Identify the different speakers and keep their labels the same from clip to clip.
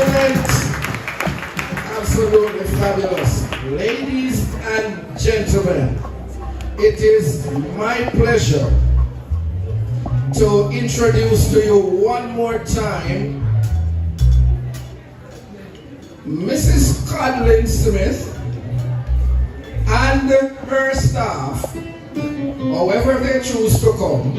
Speaker 1: Excellent. Absolutely fabulous. Ladies and gentlemen, it is my pleasure to introduce to you one more time Mrs. Codlin Smith and her staff, however they choose to come,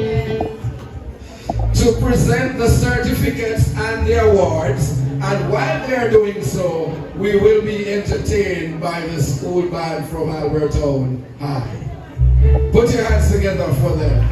Speaker 1: to present the certificates and the awards. And while they are doing so, we will be entertained by the school band from Albertown High. Put your hands together for them.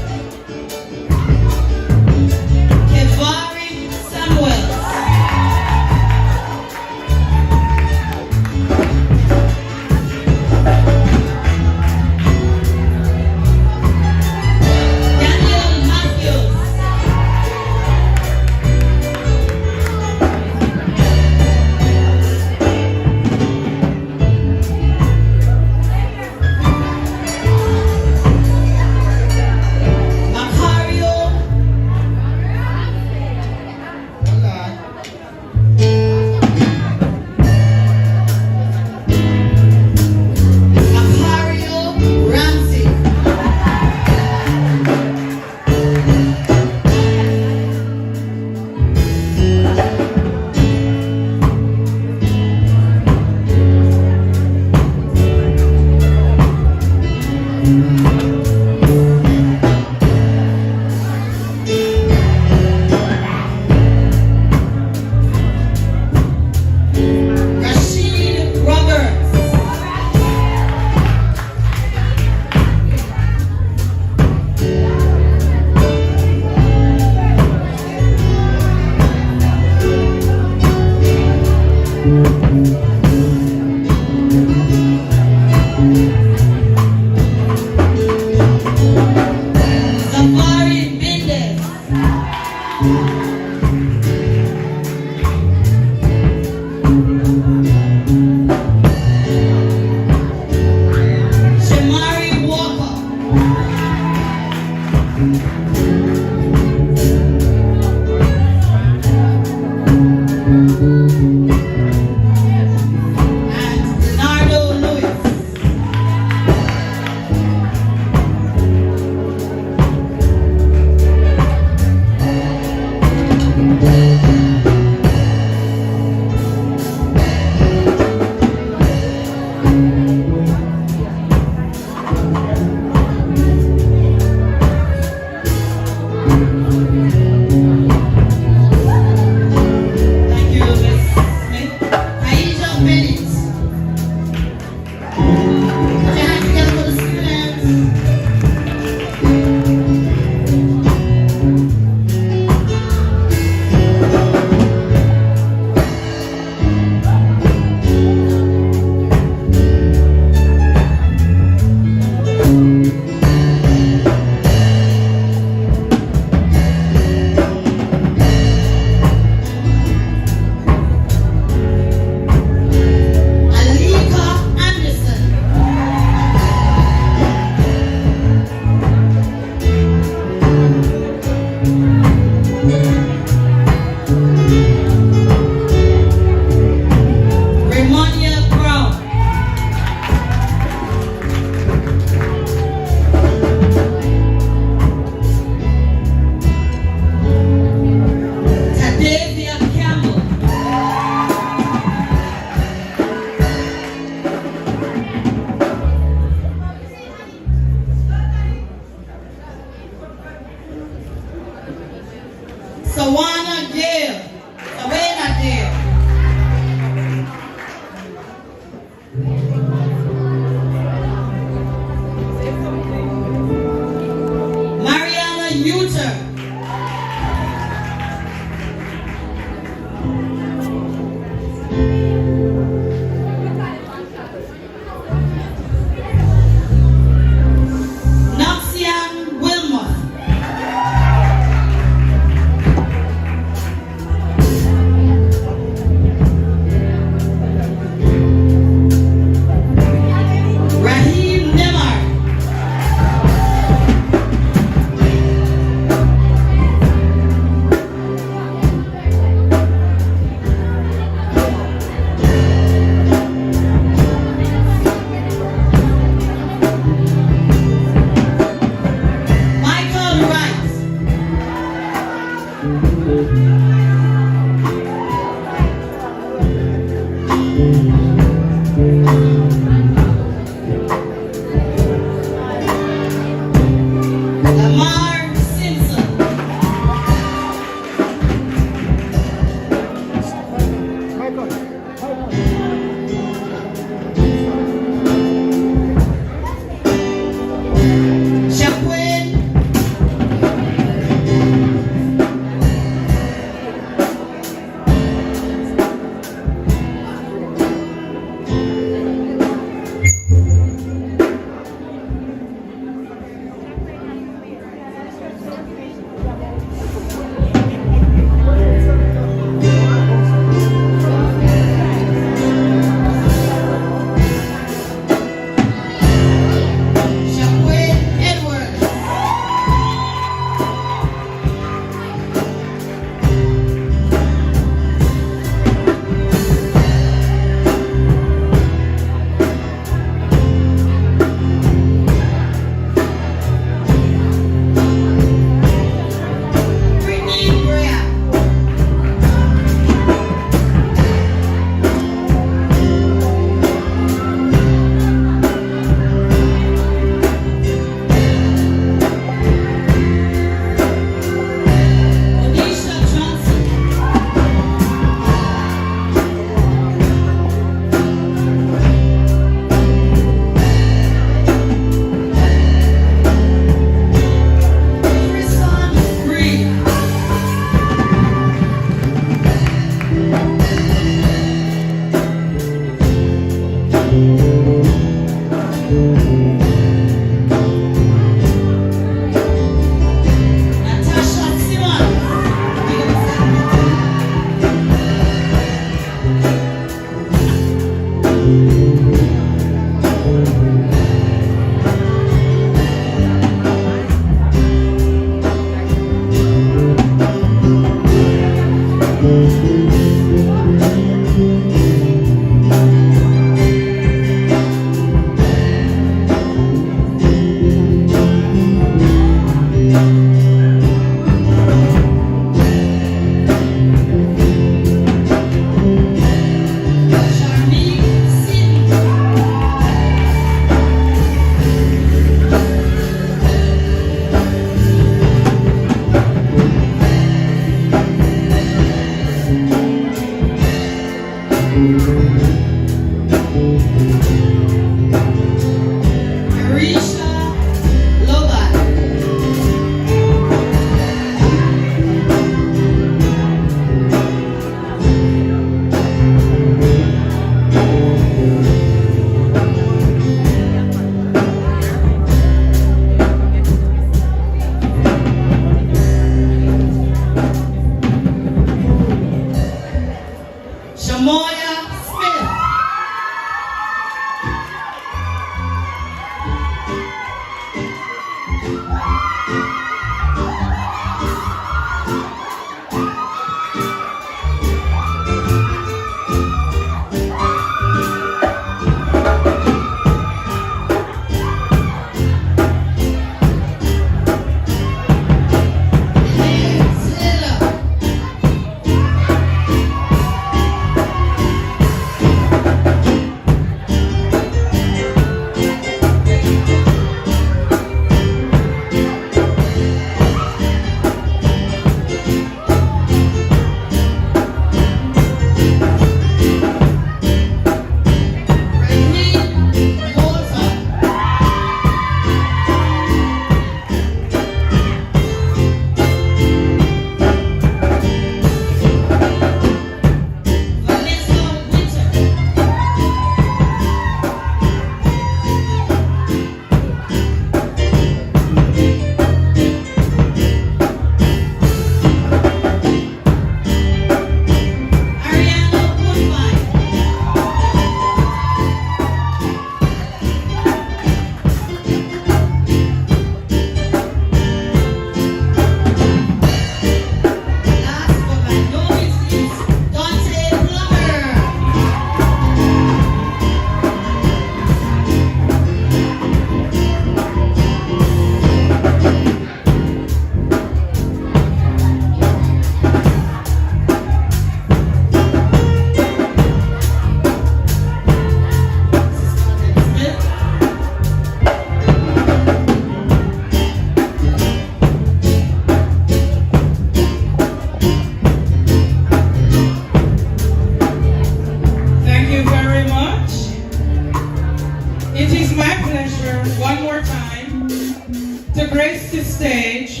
Speaker 2: grace the stage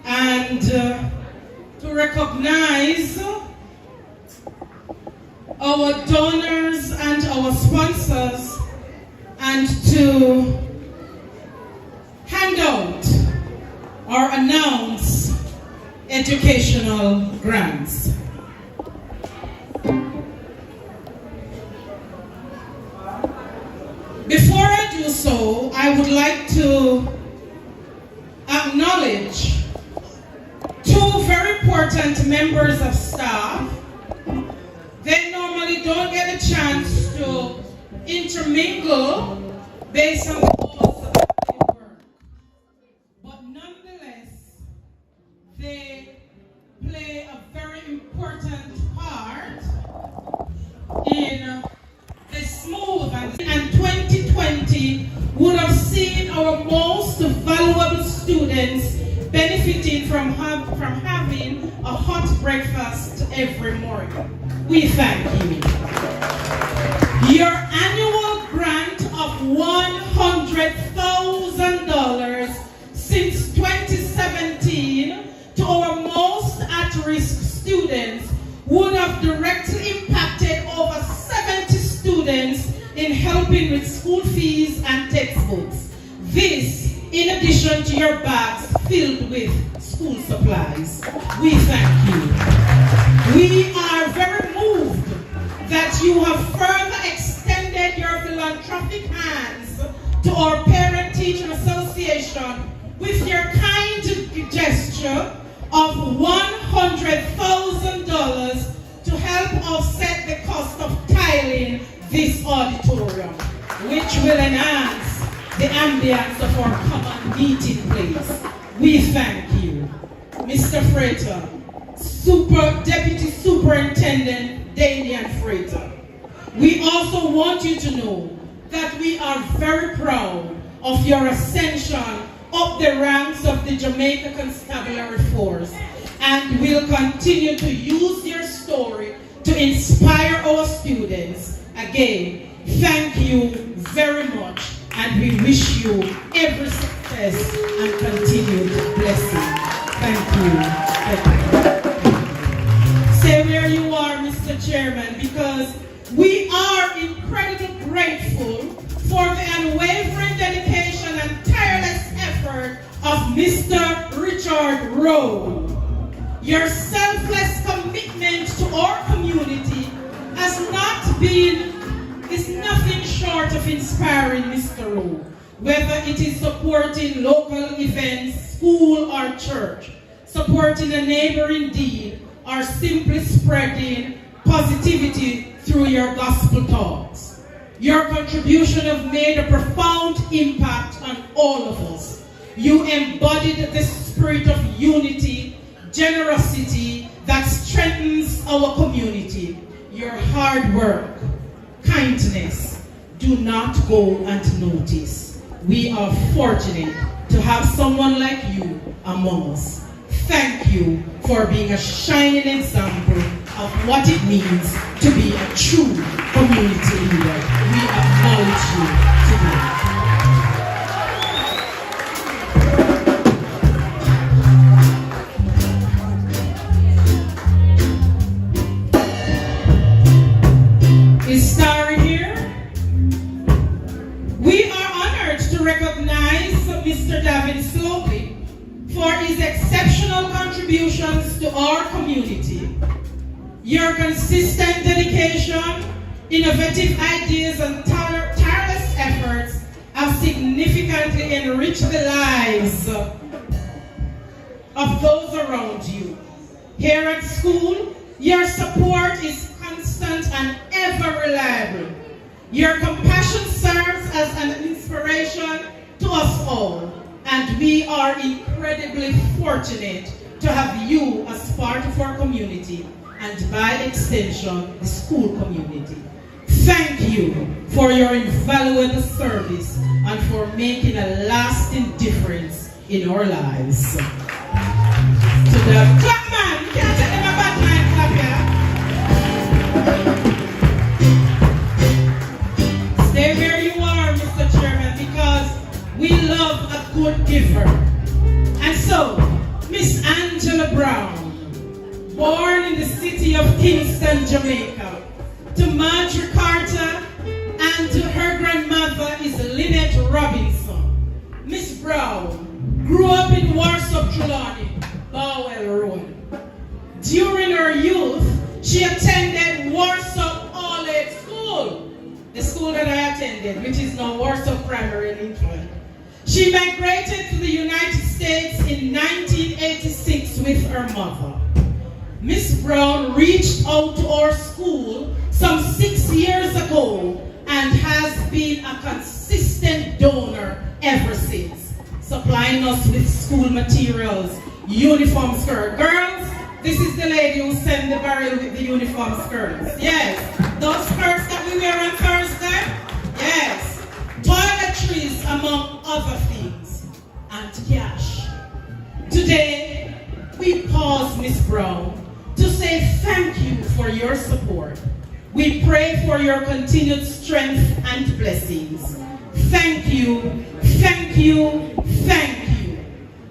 Speaker 2: and to recognize our donors and our sponsors and to hand out or announce educational grants. Before I do so, I would like to acknowledge two very important members of staff. They normally don't get a chance to intermingle based on the course of their work. But nonetheless, they play a very important part in the smooth and 2020 would have seen our most valuable students benefiting from having a hot breakfast every morning. We thank you. Your annual grant of $100,000 since 2017 to our most at-risk students would have directly impacted over 70 students in helping with school fees and textbooks. This, in addition to your bags filled with school supplies. We thank you. We are very moved that you have further extended your philanthropic hands to our Parent-Teacher Association with your kind gesture of $100,000 to help offset the cost of tiling this auditorium, which will enhance the ambience of our common meeting place. We thank you. Mr. Freighter, Deputy Superintendent Damian Freighter. We also want you to know that we are very proud of your ascension up the ranks of the Jamaica Constabulary Force, and will continue to use your story to inspire our students. Again, thank you very much, and we wish you every success and continued blessing. Thank you. Stay where you are, Mr. Chairman, because we are incredibly grateful for the unwavering dedication and tireless effort of Mr. Richard Rowe. Your selfless commitment to our community is nothing short of inspiring, Mr. Rowe. Whether it is supporting local events, school or church, supporting a neighbor in need, or simply spreading positivity through your gospel talks. Your contribution has made a profound impact on all of us. You embodied the spirit of unity, generosity that strengthens our community. Your hard work, kindness, do not go unnoticed. We are fortunate to have someone like you among us. Thank you for being a shining example of what it means to be a true community leader. We acknowledge you today. Is Starry here? We are honored to recognize Mr. David Slockley for his exceptional contributions to our community. Your consistent dedication, innovative ideas, and tireless efforts have significantly enriched the lives of those around you. Here at school, your support is constant and ever reliable. Your compassion serves as an inspiration to us all, and we are incredibly fortunate to have you as part of our community, and by extension, the school community. Thank you for your invaluable service and for making a lasting difference in our lives. To the clap man, you can't tell them a bad man clap here. Stay where you are, Mr. Chairman, because we love a good giver. And so, Miss Angela Brown, born in the city of Kingston, Jamaica, to Marjorie Carter, and to her grandmother is Lynette Robinson. Miss Brown grew up in Warsop, Trelawney, Bowell Road. During her youth, she attended Warsop All-Age School, the school that I attended, which is now Warsop Primary in England. She migrated to the United States in 1986 with her mother. Miss Brown reached out to our school some 6 years ago and has been a consistent donor ever since, supplying us with school materials, uniform skirt. Girls, this is the lady who sent the barrel with the uniform skirts. Yes, those skirts that we wear on Thursday. Yes, toiletries among other things, and cash. Today, we pause Miss Brown to say thank you for your support. We pray for your continued strength and blessings. Thank you, thank you, thank you.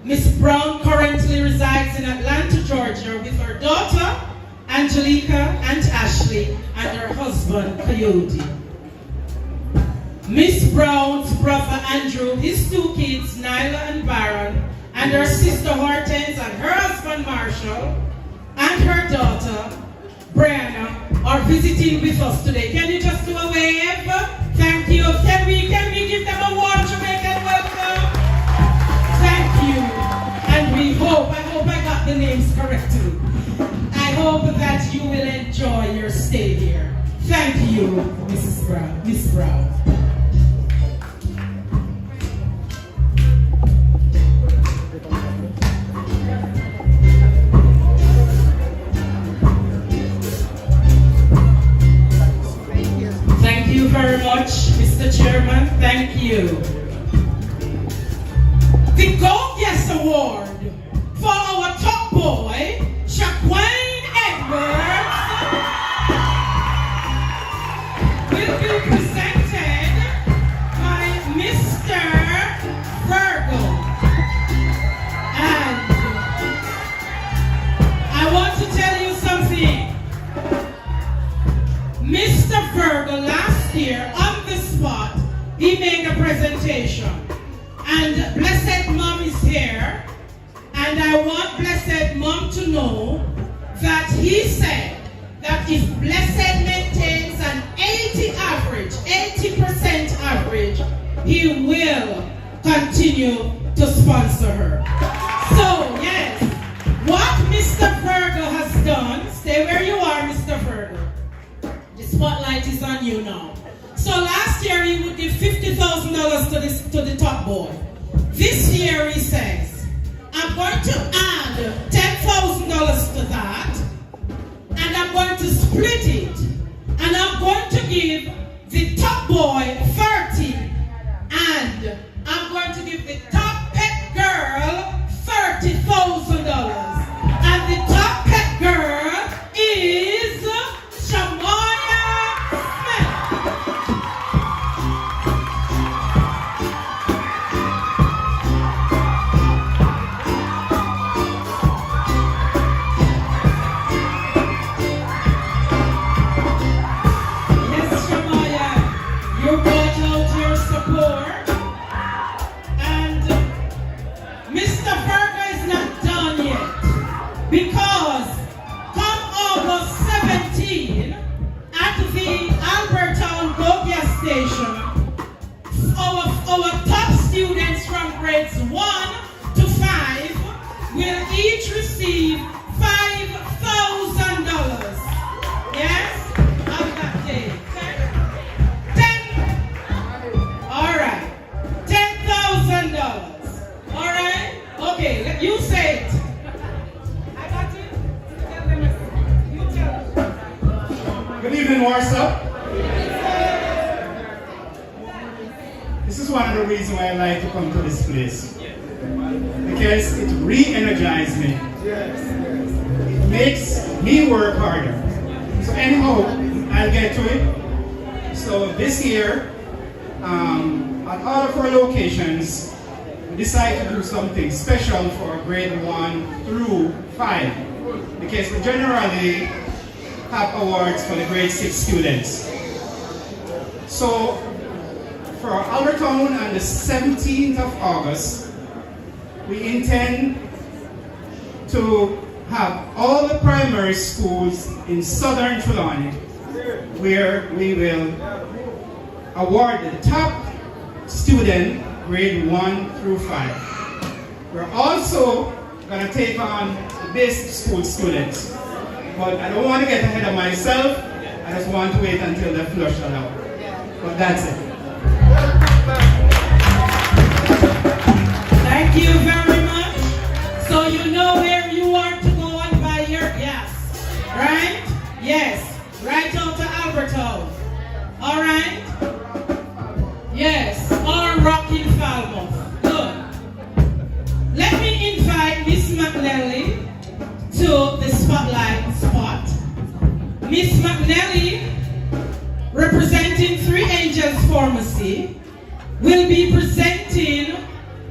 Speaker 2: Miss Brown currently resides in Atlanta, Georgia with her daughter, Angelica and Ashley, and her husband, Coyote. Miss Brown's brother Andrew, his 2 kids, Nyla and Baron, and her sister Hortense and her husband Marshall, and her daughter, Brianna, are visiting with us today. Can you just do a wave? Thank you. Can we give them a warm Jamaican welcome? Thank you. And I hope I got the names correctly. I hope that you will enjoy your stay here. Thank you, Mrs. Brown, Miss Brown. Thank you very much, Mr. Chairman. Thank you. The Go Yes Award for our top boy, Shaquane Edwards, will be presented by Mr. Virgo. And I want to tell you something. Mr. Virgo last year, on the spot, he made a presentation. And Blessed Mom is here. And I want Blessed Mom to know that he said that if Blessed maintains an 80% average, he will continue to sponsor her. So, yes, what Mr. Virgo has done, stay where you are, Mr. Virgo. The spotlight is on you now. So last year he would give $50,000 to the top boy. This year he says, I'm going to add $10,000 to that, and I'm going to split it, and I'm going to give the top boy 30, and I'm going to give the top pet girl $30,000, and the top pet girl is Shamaya Smith. Yes, Shamaya, you brought out your support, and Mr. Virgo is not done yet, because come August 17 at the Albertown Gogia Station, our top students from grades 1 to 5 will each receive $5,000. Yes? On that day. 10. All right. $10,000. All right? Okay, you say it. I got it. Tell them. You tell them.
Speaker 3: Good evening, Warsop. This is one of the reasons why I like to come to this place. Because it re-energizes me. It makes me work harder. So anyhow, I'll get to it. So this year, at all of our locations, we decided to do something special for grade 1 through 5, because we generally have awards for the grade 6 students. So for Albertown on the 17th of August, we intend to have all the primary schools in southern Trelawney, where we will award the top student grade 1 through 5. We're also going to take on the basic school students. But I don't want to get ahead of myself. I just want to wait until the flush allow. But that's it.
Speaker 2: Thank you very much. So you know where you are to go and buy your gas, right? Yes, right out to Albertown. All right? Yes, or Rocking Falmouth. Good. Let me invite Miss McNally to the spotlight spot. Miss McNally, representing Three Angels Pharmacy, will be presenting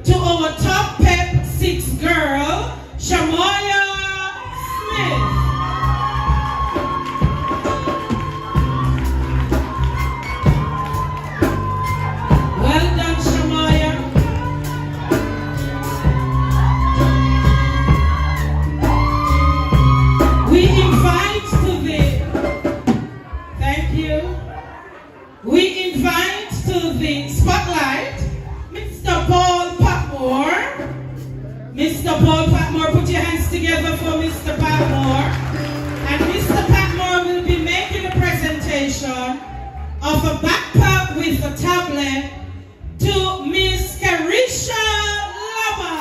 Speaker 2: to our top Pep 6 girl, Shamaya Smith. Well done, Shamaya. We invite to the, thank you. We invite to the spotlight Mr. Paul Patmore. Mr. Paul Patmore, put your hands together for Mr. Patmore. And Mr. Patmore will be making a presentation of a backpack with a tablet to Miss Carisha Lava.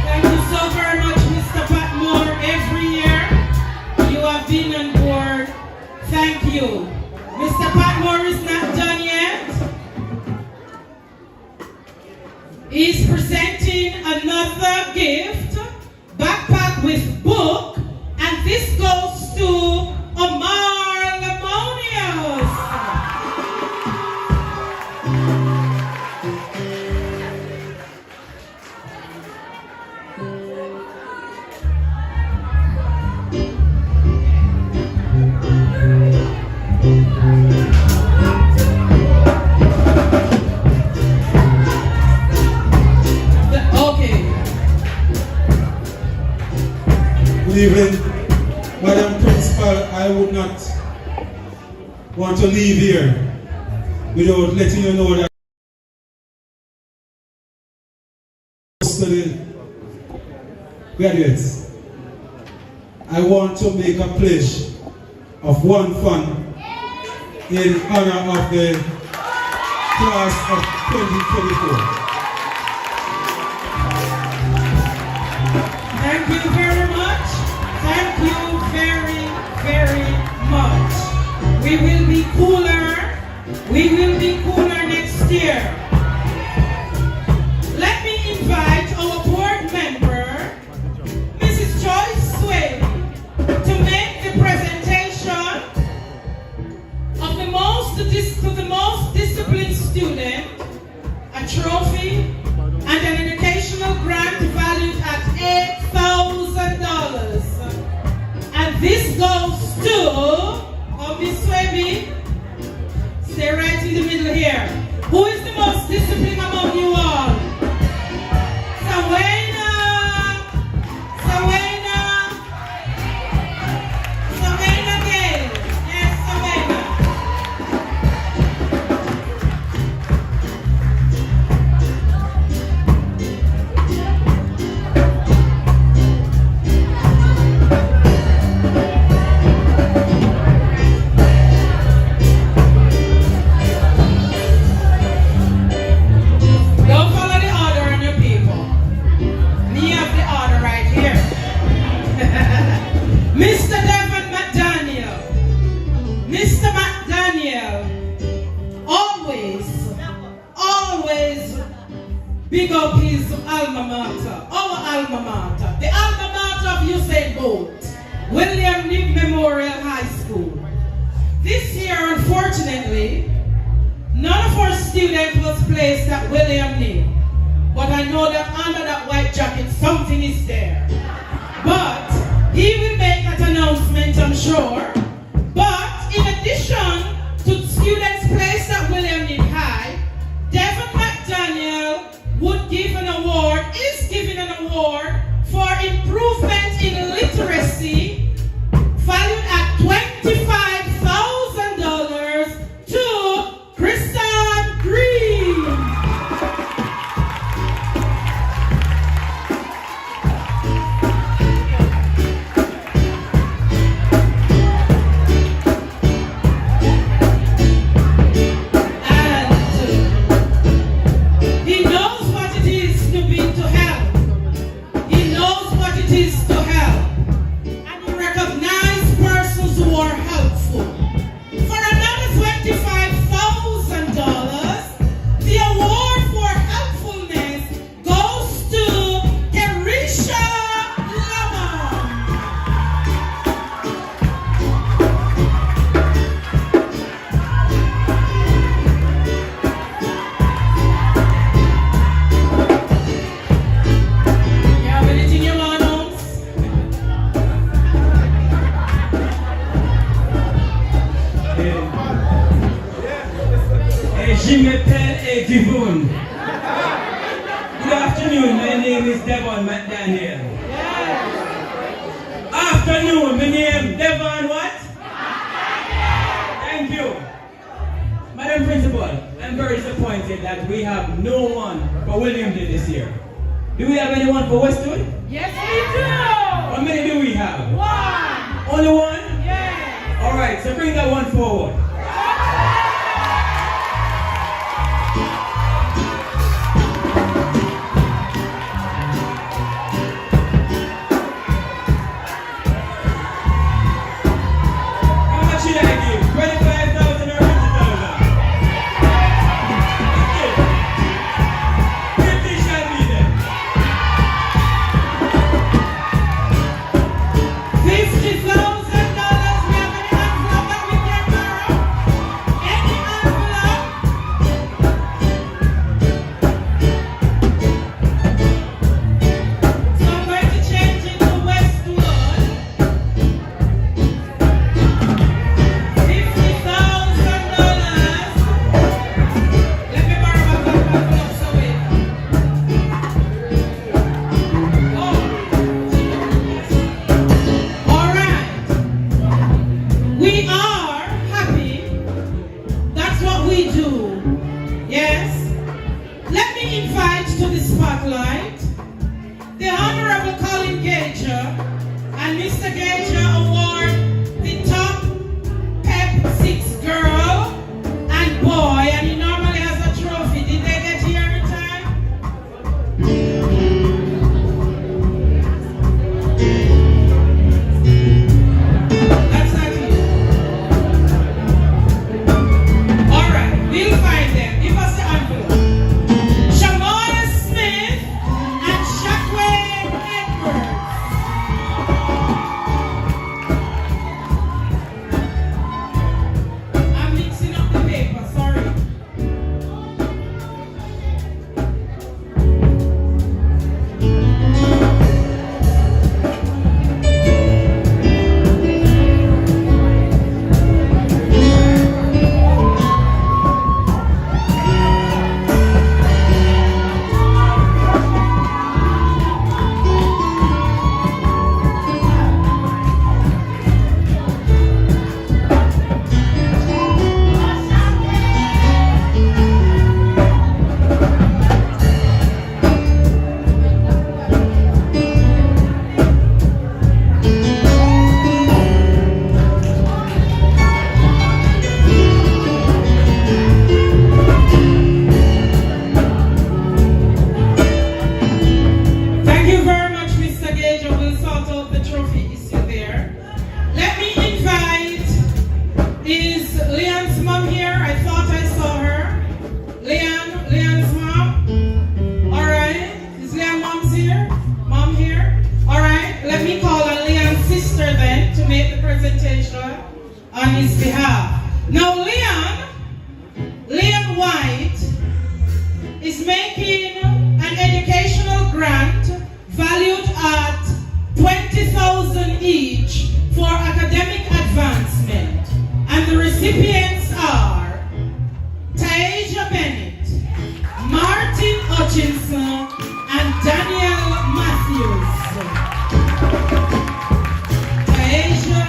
Speaker 2: Thank you so very much, Mr. Patmore. Every year you have been on board. Thank you. Mr. Patmore is not done yet. He's presenting another gift, backpack with book, and this goes to Omar Lamonius. Okay.
Speaker 4: Good evening, Madam Principal. I would not want to leave here without letting you know that to the graduates, I want to make a pledge of one fund in honor of the class of 2024.
Speaker 2: Thank you very much. Thank you very, very much. We will be cooler. We will be cooler next year. Let me invite our board member, Mrs. Joyce Sway, to make the presentation of the most disciplined student, a trophy, and an educational grant valued at $8,000. And this goes to Miss Swebe. big up his alma mater, our alma mater, the alma mater of Usain Bolt, William Knibb Memorial High School. This year, unfortunately, none of our students was placed at William Knibb, but I know that under that white jacket, something is there. But he will make that announcement, I'm sure. But in addition to students placed at William Knibb High, Devon McDaniel would give an award, is giving an award for improvement in literacy valued at $25,000 to Kristen Green. He knows what it is to be to help. He knows what it is to help. And he recognizes persons who are helpful. For another $25,000, the award for helpfulness goes to Kerisha Lama. You have anything you want to announce?
Speaker 5: Je m'appelle Devon. Good afternoon, my name is Devon McDaniel. Afternoon, my name Devon what? Thank you. Madam Principal, I'm very disappointed that we have no one for William Day this year. Do we have anyone for Westwood?
Speaker 2: Yes, we do.
Speaker 5: How many do we have?
Speaker 2: One.
Speaker 5: Only one?
Speaker 2: Yes.
Speaker 5: Alright, so bring that one forward. How much should I give? 25,000 or 50,000? 50 shall be there.
Speaker 2: $50,000. We have any envelope that we can borrow? Any envelope? So I'm going to change it to Westwood. $50,000. Let me borrow my envelope so wait. All right. We are happy. That's what we do. Yes. Let me invite to the spotlight the Honorable Colin Gager and Mr. Gager award the top Pep 6 girl and boy, and he normally has a trophy. Did they get here in time? That's not you. All right, we'll find them. Give us the envelope. Shamona Smith and Shackway Edwards. on his behalf. Now Leon White is making an educational grant valued at $20,000 each for academic advancement. And the recipients are Tasia Bennett, Martin Hutchinson, and Daniel Matthews. Tasia.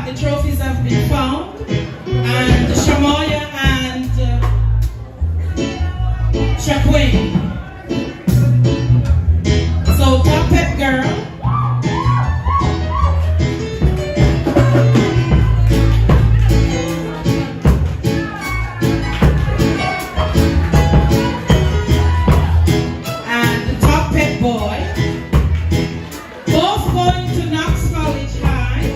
Speaker 2: The trophies have been found, and Shamoya and Shaquin. So top pet girl. And the top pet boy. Both going to Knox College High.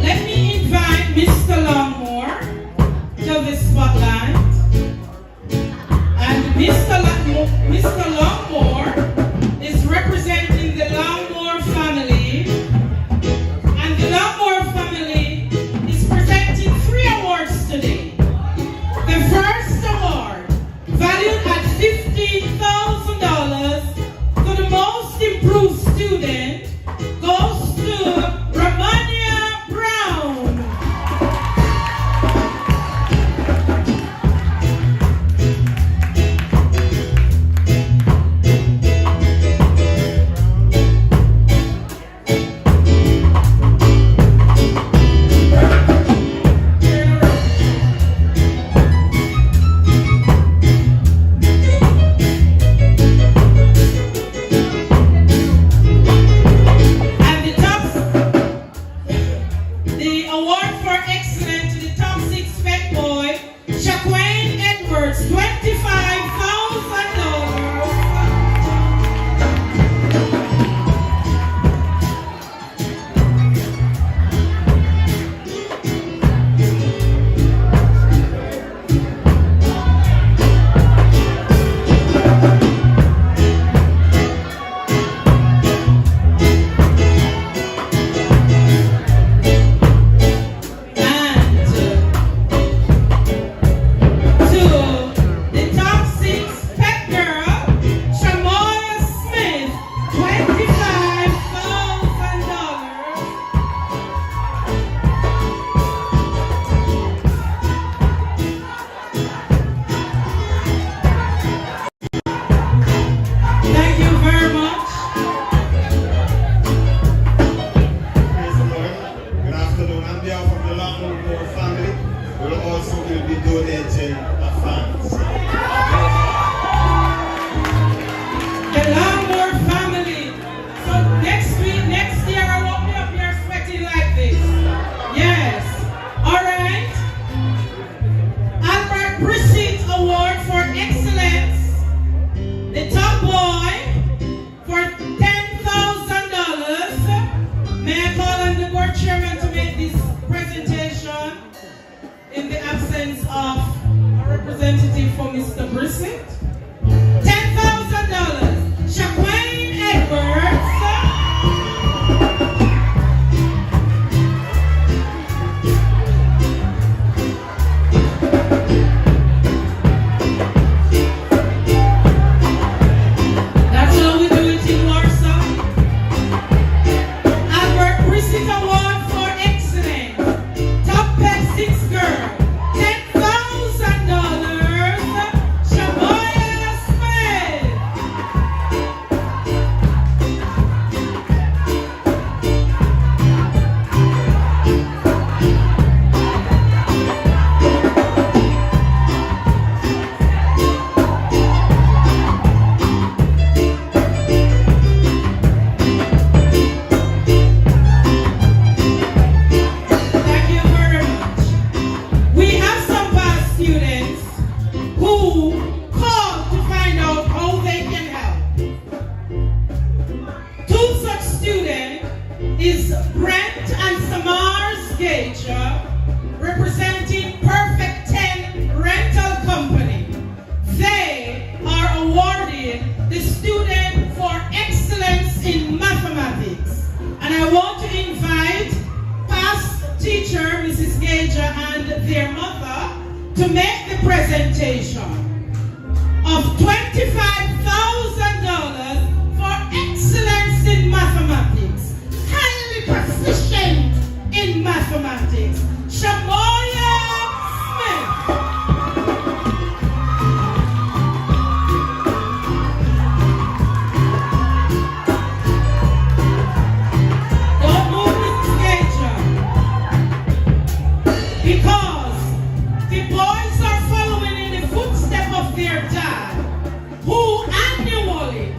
Speaker 2: Let me invite Mr. Longmore to the spotlight. And Mr. Longmore is representing the Longmore family. And the Longmore family is presenting 3 awards today. The first award, valued at $15,000 to the most improved student, goes to Romania Brown. The award for excellence to the top 6 pet boy, Shaquin Edwards, $25,000. Thank you very much.
Speaker 6: Praise the Lord. Good afternoon. On behalf of the Longmore family, we also will be donating funds.
Speaker 2: The Longmore family. So next year, I won't be up here sweating like this. Yes. All right. Albert Brissett Award for Excellence. The top boy for $10,000. May I call on the board chairman to make this presentation in the absence of a representative for Mr. Brissett? $10,000. Shaquin Edwards. Mrs. Brent and Samars Gager, representing Perfect 10 Rental Company. They are awarded the Student for Excellence in Mathematics. And I want to invite past teacher, Mrs. Gager, and their mother to make the presentation of $25,000 for excellence in mathematics, highly proficient in mathematics. Shamoya Smith. Don't move, Mrs. Gager, because the boys are following in the footsteps of their dad, who annually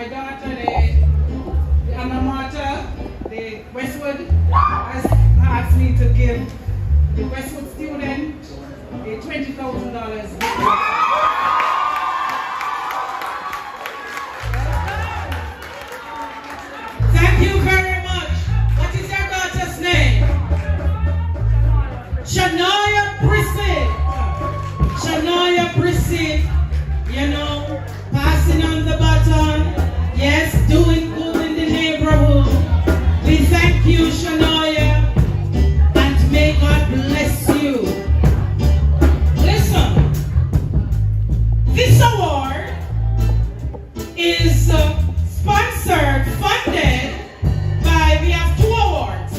Speaker 2: my daughter, the alma mater, the Westwood, has asked me to give the Westwood student a $20,000. Thank you very much. What is your daughter's name? Shania Brissett. Shania Brissett, you know, passing on the baton. Yes, doing good in the neighborhood. We thank you, Shania, and may God bless you. Listen, this award is sponsored, funded by, we have 2 awards,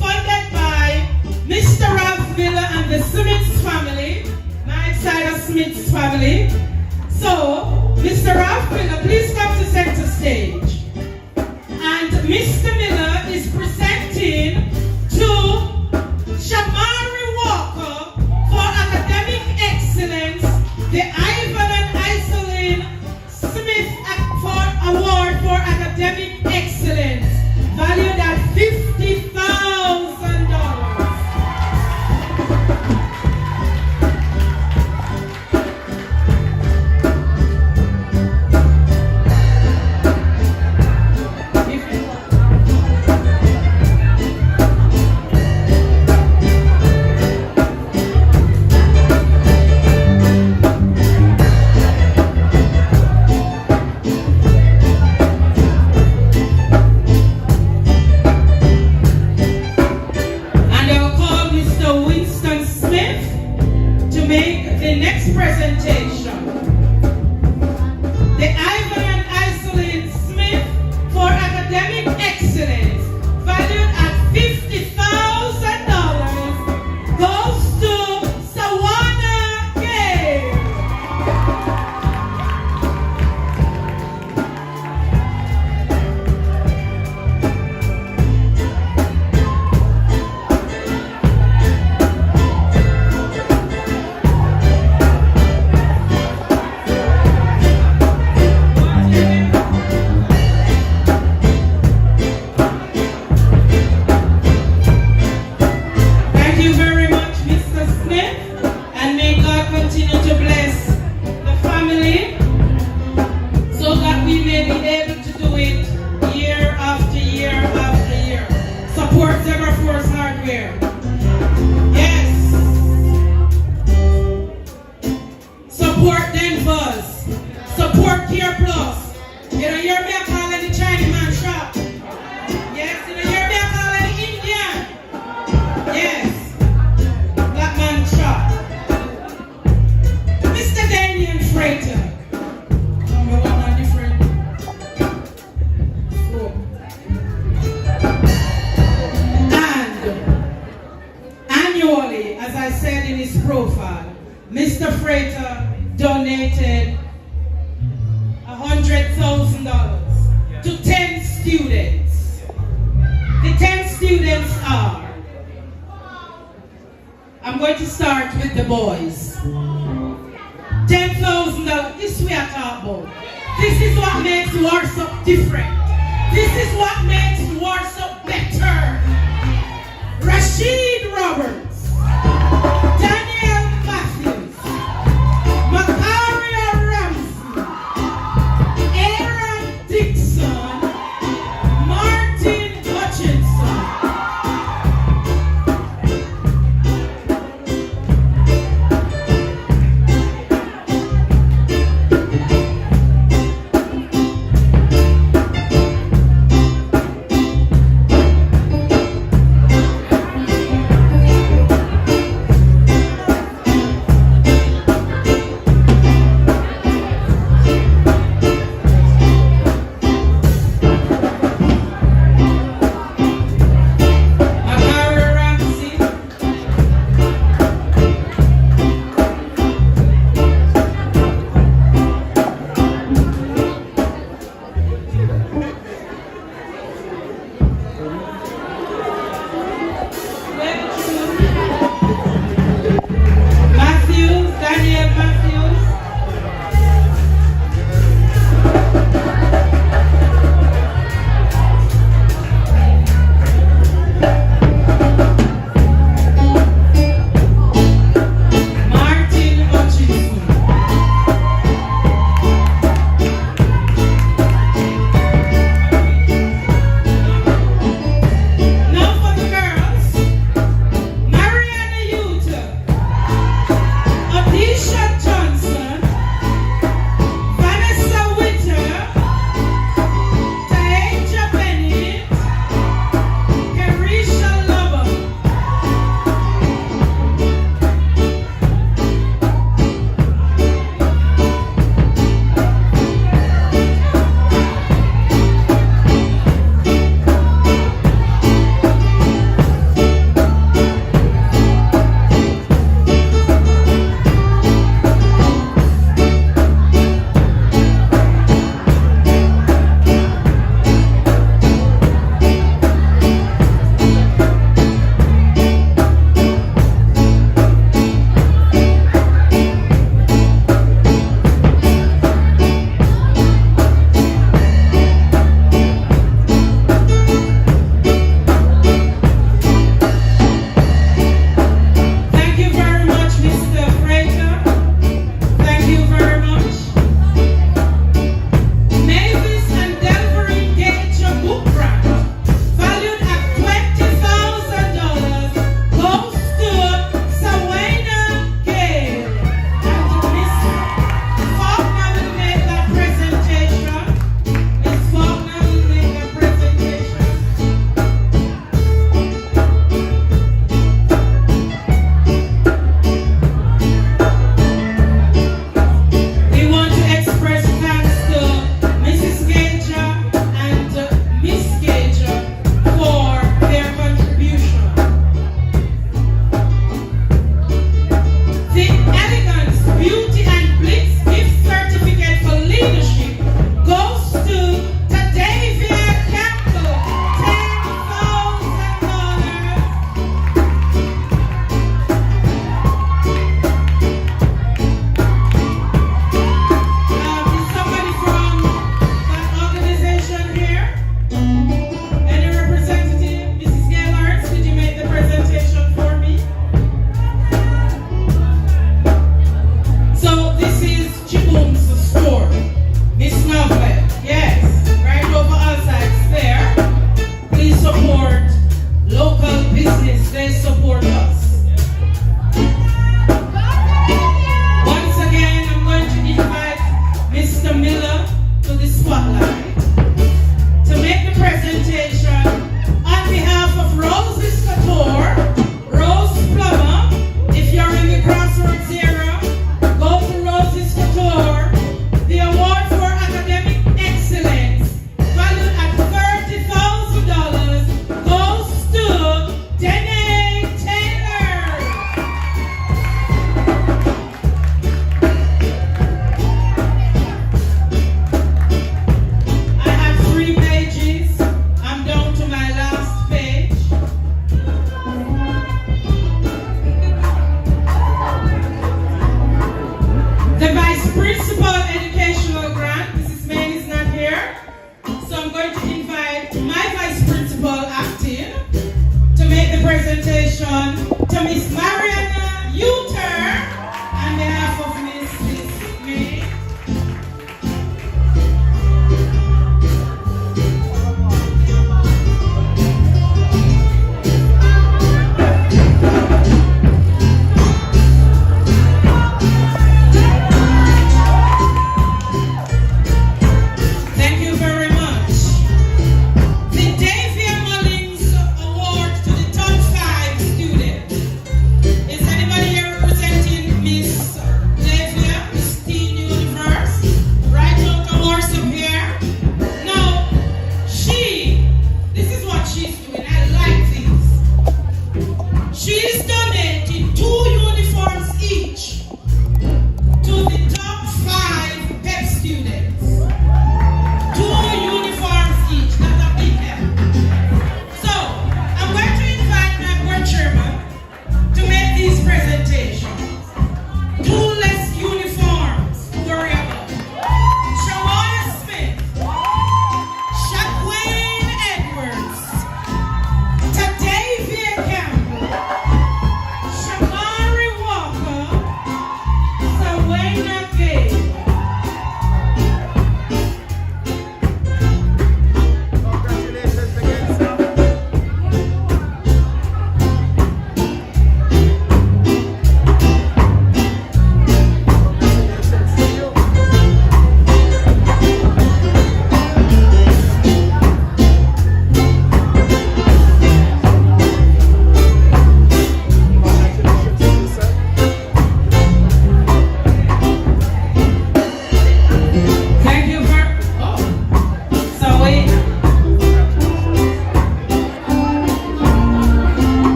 Speaker 2: funded by Mr. Ralph Miller and the Smiths family, my side of Smiths family. So, Mr. Ralph Miller, please come to center stage. And Mr. Miller is presenting to Shamari Walker for academic excellence the Ivan and Iselin Smith Award for academic excellence, valued at $50,000. Presentation. The Ivan and Iselin Smith for academic excellence, valued at $50,000, goes to Sawana Gay. As I said in his profile, Mr. Freighter donated $100,000 to 10 students. The 10 students are, I'm going to start with the boys. $10,000, this we are talking about. This is what makes Warsop different. This is what makes Warsop better. Rashid Roberts, Daniel Matthews, Macaria Ramsey, Aaron Dixon, Martin Hutchinson.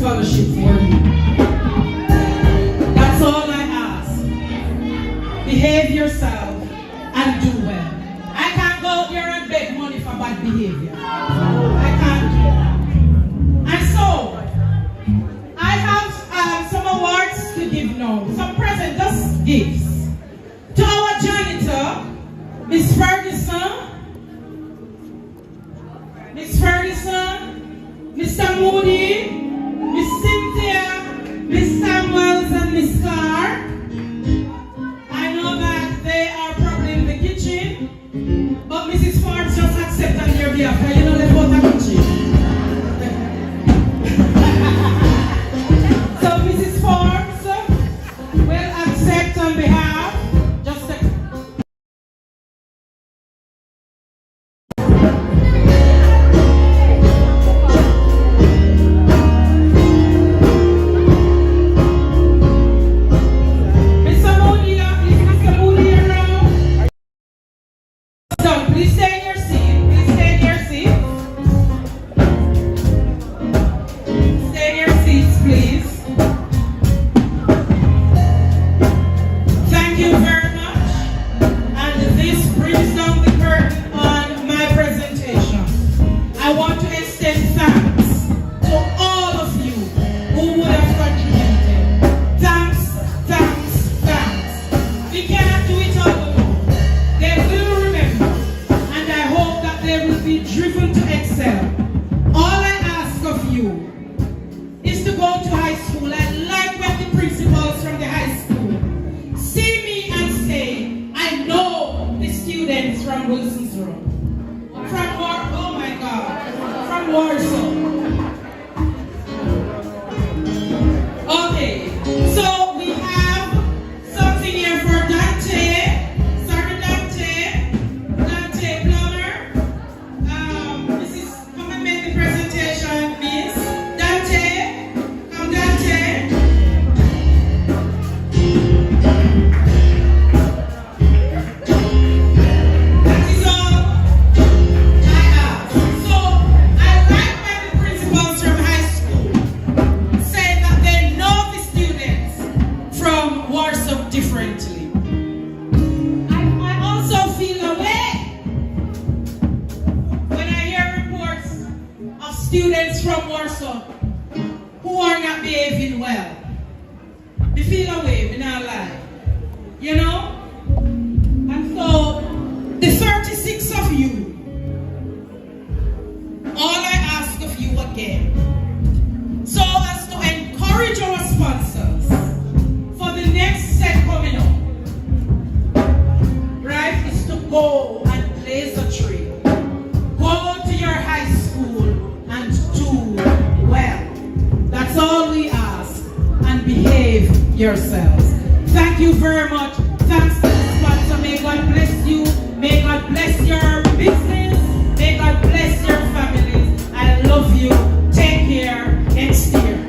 Speaker 2: scholarship for you. That's all I ask. Behave yourself and do well. I can't go out there and beg money for bad behavior. I can't do that. And so, I have some awards to give now. Some presents, just gifts. To our janitor, Miss Ferguson, Mr. Moody, Miss Cynthia, Miss Samuels, and Miss Clark. I know that they are probably in the kitchen, but Mrs. Forbes just accept on your behalf, because you know they both are kitchen. So Mrs. Forbes will accept on behalf. Just a Warsop. Okay, so we have something here for Dante. Sorry, Dante Plummer. Come and make the presentation, Miss. Dante, come Dante. That is all. Differently. I also feel away when I hear reports of students from Warsop who are not behaving well. We feel away, we not lie. You know? And so, the 36 of you, all I ask of you again, so as to encourage our sponsors for the next set coming up, right, is to go and blaze a trail. Go to your high school and do well. That's all we ask. And behave yourselves. Thank you very much. Thanks to the sponsor. May God bless you. May God bless your business. May God bless your families. I love you. Take care. Next year.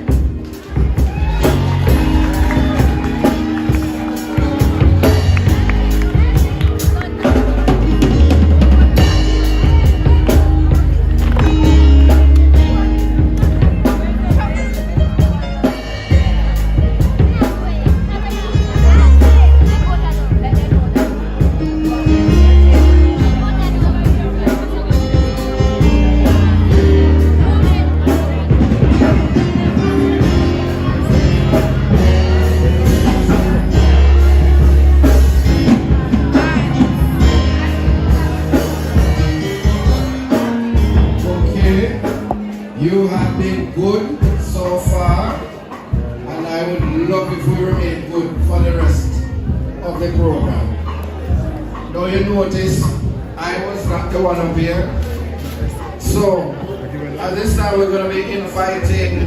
Speaker 1: You have been good so far, and I would love if we remain good for the rest of the program. Now you notice I was not the one up here. So at this time we're going to be inviting.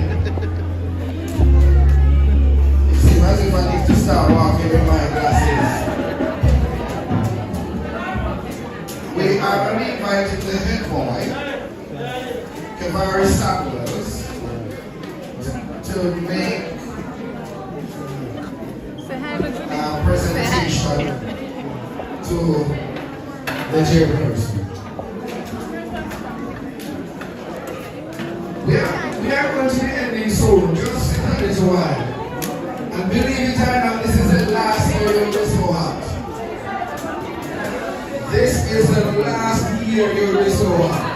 Speaker 1: It seems as if I need to start walking with my glasses. We are going to be inviting the head boy, Kavari Sackles, to make a presentation to the chairperson. We are going to be ending soon, just a little while. And believe it or not, this is the last year you'll be so hot. This is the last year you'll be so hot.